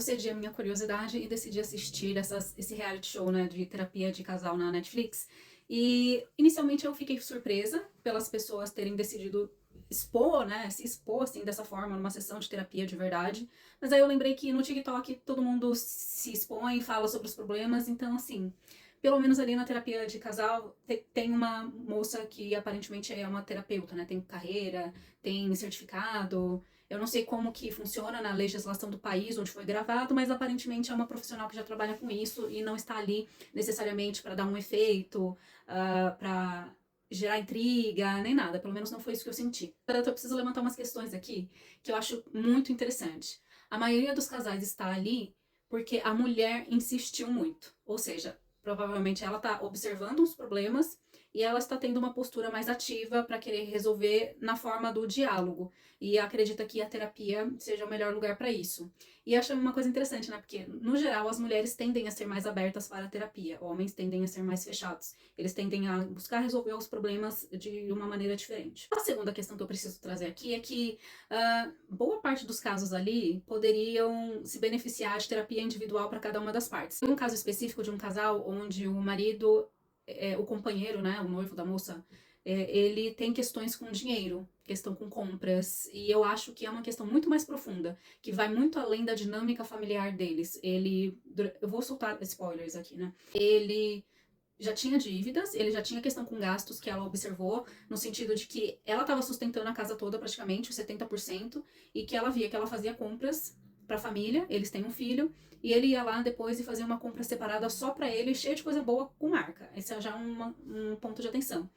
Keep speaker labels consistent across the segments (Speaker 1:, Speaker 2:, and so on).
Speaker 1: cedi a minha curiosidade e decidi assistir esse reality show, né, de terapia de casal na Netflix. E inicialmente eu fiquei surpresa pelas pessoas terem decidido expor, né, se expor assim dessa forma numa sessão de terapia de verdade. Mas aí eu lembrei que no TikTok todo mundo se expõe, fala sobre os problemas, então assim, pelo menos ali na terapia de casal tem uma moça que aparentemente é uma terapeuta, né, tem carreira, tem certificado. Eu não sei como que funciona na legislação do país onde foi gravado, mas aparentemente é uma profissional que já trabalha com isso e não está ali necessariamente para dar um efeito, para gerar intriga, nem nada. Pelo menos não foi isso que eu senti. Eu preciso levantar umas questões aqui que eu acho muito interessante. A maioria dos casais está ali porque a mulher insistiu muito. Ou seja, provavelmente ela está observando os problemas e ela está tendo uma postura mais ativa para querer resolver na forma do diálogo. E acredita que a terapia seja o melhor lugar para isso. E acho uma coisa interessante, né? Porque, no geral, as mulheres tendem a ser mais abertas para a terapia, homens tendem a ser mais fechados. Eles tendem a buscar resolver os problemas de uma maneira diferente. A segunda questão que eu preciso trazer aqui é que boa parte dos casos ali poderiam se beneficiar de terapia individual para cada uma das partes. Tem um caso específico de um casal onde o marido, o companheiro, né, o noivo da moça, ele tem questões com dinheiro, questão com compras, e eu acho que é uma questão muito mais profunda, que vai muito além da dinâmica familiar deles. Eu vou soltar spoilers aqui, né? Ele já tinha dívidas, ele já tinha questão com gastos que ela observou, no sentido de que ela estava sustentando a casa toda praticamente, os 70%, e que ela via que ela fazia compras para a família, eles têm um filho, e ele ia lá depois e fazia uma compra separada só para ele, cheia de coisa boa com marca. Esse é já um ponto de atenção.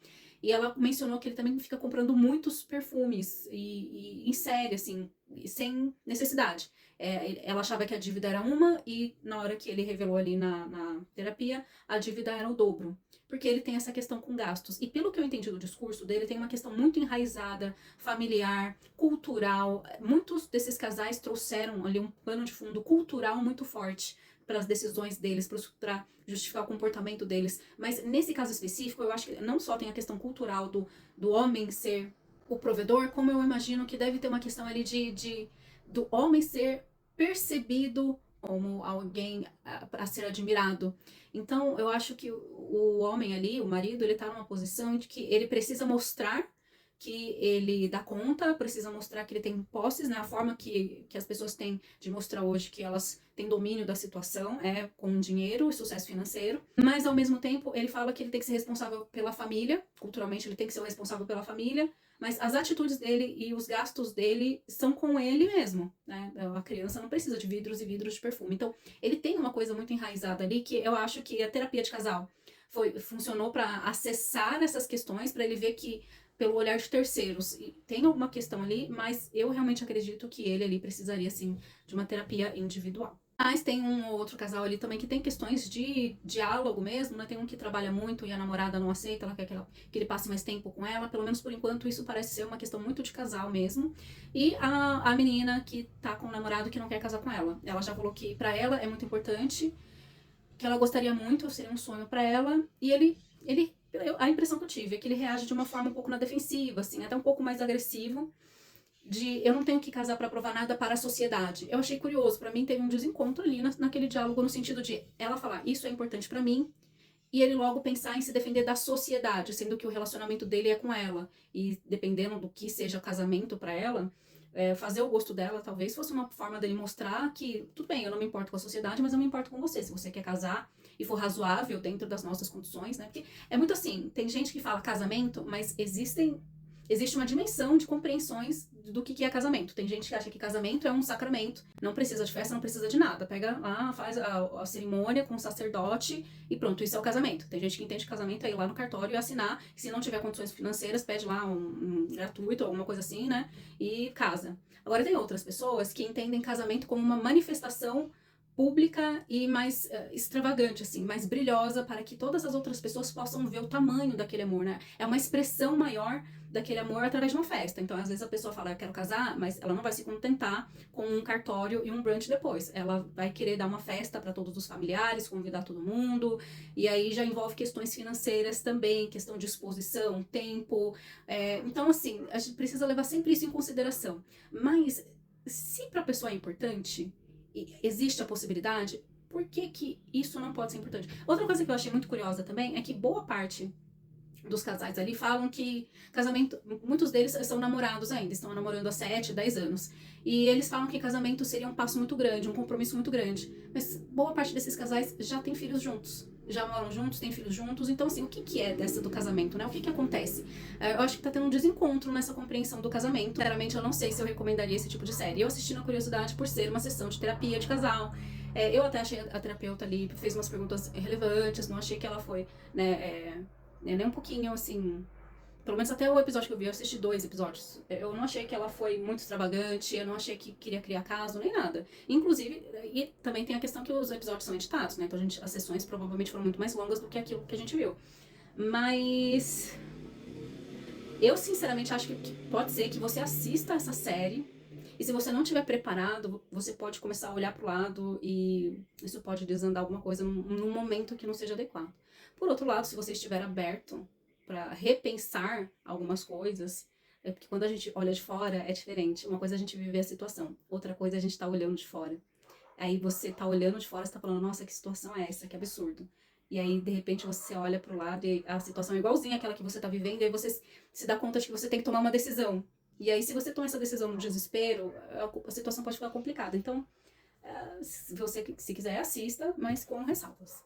Speaker 1: E ela mencionou que ele também fica comprando muitos perfumes e em série, assim, sem necessidade. Ela achava que a dívida era uma e na hora que ele revelou ali na terapia, a dívida era o dobro. Porque ele tem essa questão com gastos. E pelo que eu entendi do discurso dele, tem uma questão muito enraizada, familiar, cultural. Muitos desses casais trouxeram ali um pano de fundo cultural muito forte para as decisões deles, para justificar o comportamento deles. Mas nesse caso específico, eu acho que não só tem a questão cultural do homem ser o provedor, como eu imagino que deve ter uma questão ali do homem ser percebido como alguém a ser admirado. Então, eu acho que o homem ali, o marido, ele tá numa posição de que ele precisa mostrar que ele dá conta, precisa mostrar que ele tem posses, né? A forma que as pessoas têm de mostrar hoje que elas têm domínio da situação é com dinheiro e sucesso financeiro, mas ao mesmo tempo ele fala que ele tem que ser responsável pela família, culturalmente ele tem que ser o responsável pela família, mas as atitudes dele e os gastos dele são com ele mesmo, né? A criança não precisa de vidros e vidros de perfume. Então, ele tem uma coisa muito enraizada ali que eu acho que a terapia de casal funcionou para acessar essas questões, para ele ver que pelo olhar de terceiros tem alguma questão ali, mas eu realmente acredito que ele ali precisaria sim de uma terapia individual. Mas tem um outro casal ali também que tem questões de diálogo mesmo, né? Tem um que trabalha muito e a namorada não aceita, ela quer que ele passe mais tempo com ela. Pelo menos por enquanto isso parece ser uma questão muito de casal mesmo. E a menina que tá com o namorado que não quer casar com ela. Ela já falou que pra ela é muito importante, que ela gostaria muito, seria um sonho pra ela. E a impressão que eu tive é que ele reage de uma forma um pouco na defensiva, assim, até um pouco mais agressivo de eu não tenho que casar para provar nada para a sociedade. Eu achei curioso, para mim teve um desencontro ali naquele diálogo no sentido de ela falar, isso é importante para mim, e ele logo pensar em se defender da sociedade, sendo que o relacionamento dele é com ela, e dependendo do que seja casamento para ela, fazer o gosto dela talvez fosse uma forma dele mostrar que, tudo bem, eu não me importo com a sociedade, mas eu me importo com você, se você quer casar e for razoável dentro das nossas condições, né, porque é muito assim, tem gente que fala casamento, mas existe uma dimensão de compreensões do que é casamento. Tem gente que acha que casamento é um sacramento, não precisa de festa, não precisa de nada. Pega lá, faz a cerimônia com o sacerdote e pronto, isso é o casamento. Tem gente que entende que casamento é ir lá no cartório e assinar, se não tiver condições financeiras, pede lá um gratuito, alguma coisa assim, né, e casa. Agora tem outras pessoas que entendem casamento como uma manifestação pública e mais extravagante, assim, mais brilhosa, para que todas as outras pessoas possam ver o tamanho daquele amor, né? É uma expressão maior daquele amor através de uma festa. Então, às vezes a pessoa fala, eu quero casar, mas ela não vai se contentar com um cartório e um brunch depois. Ela vai querer dar uma festa para todos os familiares, convidar todo mundo, e aí já envolve questões financeiras também, questão de exposição, tempo. Então, assim, a gente precisa levar sempre isso em consideração. Mas, se para a pessoa é importante, existe a possibilidade, por que que isso não pode ser importante? Outra coisa que eu achei muito curiosa também é que boa parte dos casais ali falam que casamento, muitos deles são namorados ainda, estão namorando há 7, 10 anos. E eles falam que casamento seria um passo muito grande, um compromisso muito grande. Mas boa parte desses casais já tem filhos juntos. Já moram juntos, têm filhos juntos. Então, assim, o que, que é dessa do casamento, né? O que, que acontece? Eu acho que tá tendo um desencontro nessa compreensão do casamento. Sinceramente, eu não sei se eu recomendaria esse tipo de série. Eu assisti na curiosidade por ser uma sessão de terapia de casal. Eu até achei a terapeuta ali, fez umas perguntas relevantes, não achei que ela foi, né, nem um pouquinho, assim... Pelo menos até o episódio que eu vi, eu assisti 2 episódios. Eu não achei que ela foi muito extravagante, eu não achei que queria criar caso, nem nada. Inclusive, e também tem a questão que os episódios são editados, né? Então as sessões provavelmente foram muito mais longas do que aquilo que a gente viu. Mas... eu sinceramente acho que pode ser que você assista essa série e se você não estiver preparado, você pode começar a olhar pro lado e isso pode desandar alguma coisa num momento que não seja adequado. Por outro lado, se você estiver aberto para repensar algumas coisas, é porque quando a gente olha de fora é diferente. Uma coisa é a gente viver a situação, outra coisa é a gente estar olhando de fora. Aí você tá olhando de fora, você tá falando, nossa, que situação é essa? Que absurdo. E aí, de repente, você olha pro lado e a situação é igualzinha àquela que você tá vivendo, e aí você se dá conta de que você tem que tomar uma decisão. E aí, se você toma essa decisão no desespero, a situação pode ficar complicada. Então, se você se quiser, assista, mas com ressalvas.